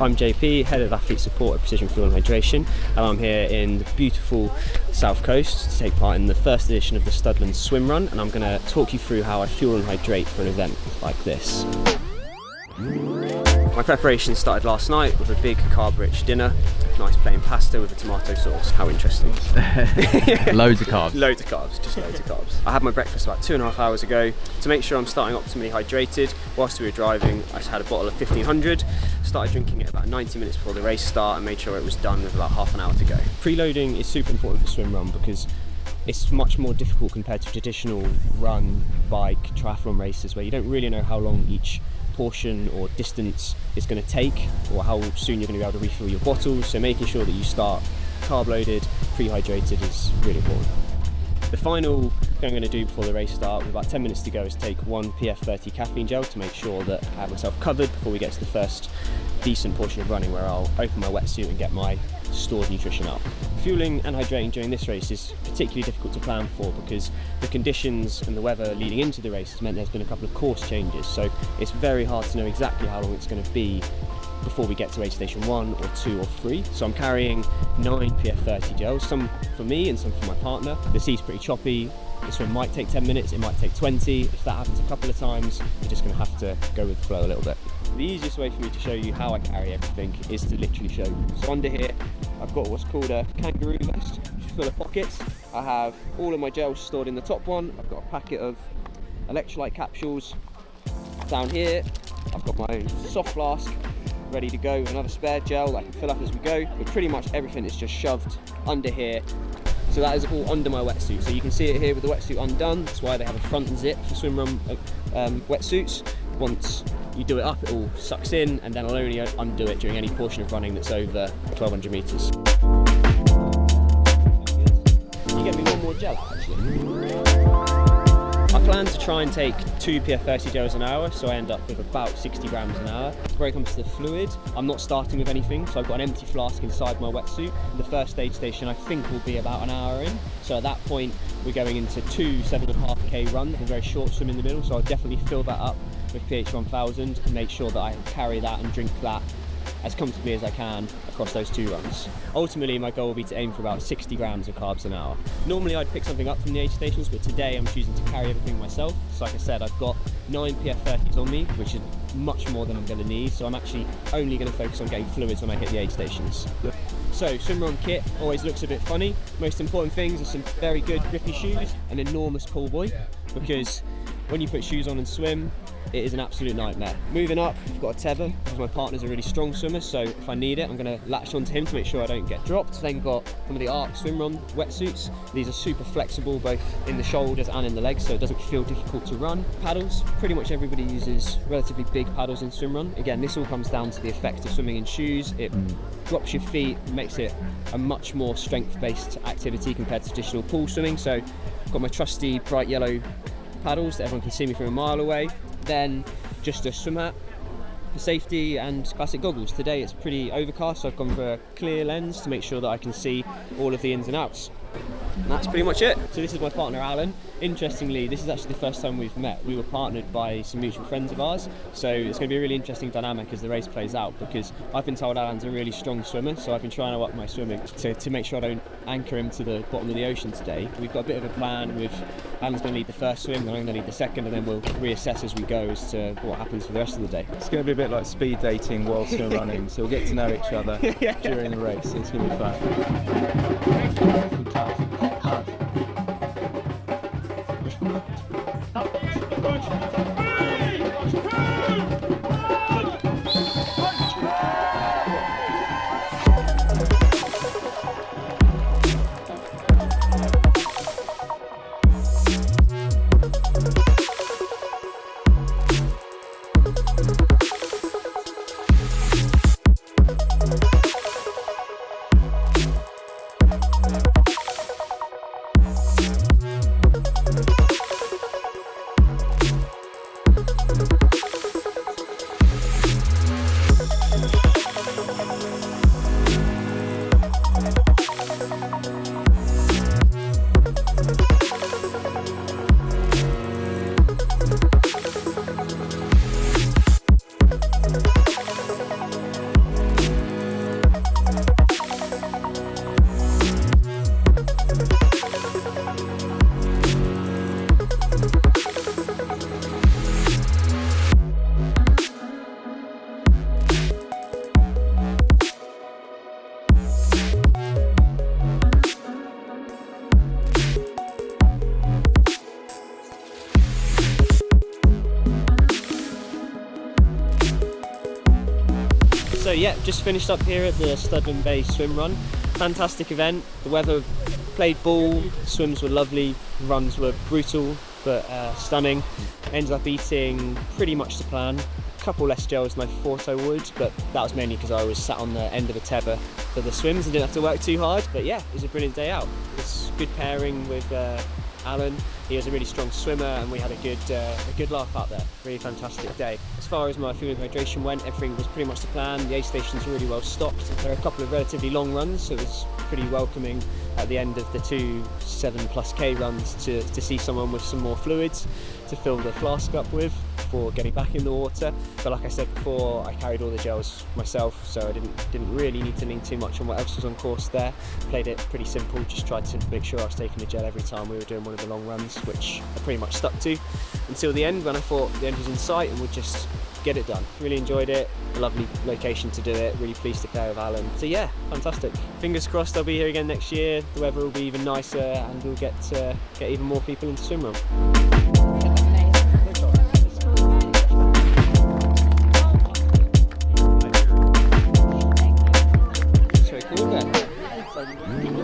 I'm JP, Head of Athlete Support at Precision Fuel and Hydration, and I'm here in the beautiful South Coast to take part in the first edition of the Studland swimrun, and I'm going to talk you through how I fuel and hydrate for an event like this. My preparation started last night with a big carb-rich dinner. Nice plain pasta with a tomato sauce. How interesting. Loads of carbs. Loads of carbs, just loads of carbs. I had my breakfast about 2.5 hours ago. To make sure I'm starting optimally hydrated, whilst we were driving, I just had a bottle of 1500. Started drinking it about 90 minutes before the race start and made sure it was done with about half an hour to go. Preloading is super important for swim run because it's much more difficult compared to traditional run, bike, triathlon races where you don't really know how long each portion or distance is going to take or how soon you're going to be able to refill your bottles, so making sure that you start carb loaded, pre-hydrated is really important. The final thing I'm going to do before the race start with about 10 minutes to go is take one PF30 caffeine gel to make sure that I have myself covered before we get to the first decent portion of running, where I'll open my wetsuit and get my stored nutrition up. Fueling and hydrating during this race is particularly difficult to plan for because the conditions and the weather leading into the race has meant there's been a couple of course changes, so it's very hard to know exactly how long it's going to be before we get to aid station 1 or 2 or 3. So I'm carrying 9 PF30 gels, some for me and some for my partner. The sea's pretty choppy. This one might take 10 minutes, it might take 20. If that happens a couple of times, you're just going to have to go with the flow a little bit. The easiest way for me to show you how I carry everything is to literally show you. So under here, I've got what's called a kangaroo vest, which is full of pockets. I have all of my gels stored in the top one. I've got a packet of electrolyte capsules. Down here, I've got my own soft flask ready to go with another spare gel that I can fill up as we go, but pretty much everything is just shoved under here. So that is all under my wetsuit. So you can see it here with the wetsuit undone. That's why they have a front zip for swimrun wetsuits. Once you do it up, it all sucks in, and then I'll only undo it during any portion of running that's over 1200 meters. Can you get me one more gel out, actually? I plan to try and take 2 PF30 gels an hour, so I end up with about 60 grams an hour. Where it comes to the fluid, I'm not starting with anything, so I've got an empty flask inside my wetsuit. The first aid station I think will be about an hour in, so at that point we're going into 2 7.5k runs with a very short swim in the middle, so I'll definitely fill that up with pH 1000 and make sure that I carry that and drink that as comfortably as I can across those 2 runs. Ultimately, my goal will be to aim for about 60 grams of carbs an hour. Normally I'd pick something up from the aid stations, but today I'm choosing to carry everything myself. So like I said, I've got 9 PF30s on me, which is much more than I'm going to need, so I'm actually only going to focus on getting fluids when I hit the aid stations. So swimrun kit always looks a bit funny. Most important things are some very good grippy shoes, an enormous pull buoy, because when you put shoes on and swim, it is an absolute nightmare. Moving up, I've got a tether because my partner's a really strong swimmer, so if I need it, I'm going to latch onto him to make sure I don't get dropped. Then got some of the Arc swimrun wetsuits. These are super flexible both in the shoulders and in the legs, so it doesn't feel difficult to run. Paddles, pretty much everybody uses relatively big paddles in swimrun. Again, this all comes down to the effect of swimming in shoes. It drops your feet, makes it a much more strength-based activity compared to traditional pool swimming. So I've got my trusty bright yellow paddles that everyone can see me from a mile away. Then just a swim hat for safety and classic goggles. Today it's pretty overcast, so I've gone for a clear lens to make sure that I can see all of the ins and outs. And that's pretty much it. So this is my partner Alan. Interestingly, this is actually the first time we've met. We were partnered by some mutual friends of ours, so it's going to be a really interesting dynamic as the race plays out, because I've been told Alan's a really strong swimmer, so I've been trying to up my swimming to make sure I don't anchor him to the bottom of the ocean today. We've got a bit of a plan with Alan's going to lead the first swim, then I'm going to lead the second, and then we'll reassess as we go as to what happens for the rest of the day. It's going to be a bit like speed dating whilst we're running, so we'll get to know each other during the race. It's going to be fun. yeah, just finished up here at the Studland Bay swim run. Fantastic event. The weather played ball, swims were lovely, runs were brutal but stunning. Ended up eating pretty much the plan. A couple less gels than I thought I would, but that was mainly because I was sat on the end of a tether for the swims and didn't have to work too hard. But yeah, it was a brilliant day out. It was good pairing with Alan. He was a really strong swimmer and we had a good laugh out there. Really fantastic day. As far as my food and hydration went, everything was pretty much the plan. The aid stations were really well stocked. There are a couple of relatively long runs, so it was pretty welcoming at the end of the 2 7+K runs to see someone with some more fluids to fill the flask up with before getting back in the water. But like I said before, I carried all the gels myself, so I didn't really need to lean too much on what else was on course there. Played it pretty simple, just tried to make sure I was taking the gel every time we were doing one of the long runs, which I pretty much stuck to until the end, when I thought the end was in sight and would just get it done. Really enjoyed it, a lovely location to do it, really pleased to pair with Alan. So yeah, fantastic. Fingers crossed I'll be here again next year, the weather will be even nicer and we'll get even more people into swimrun. So cool,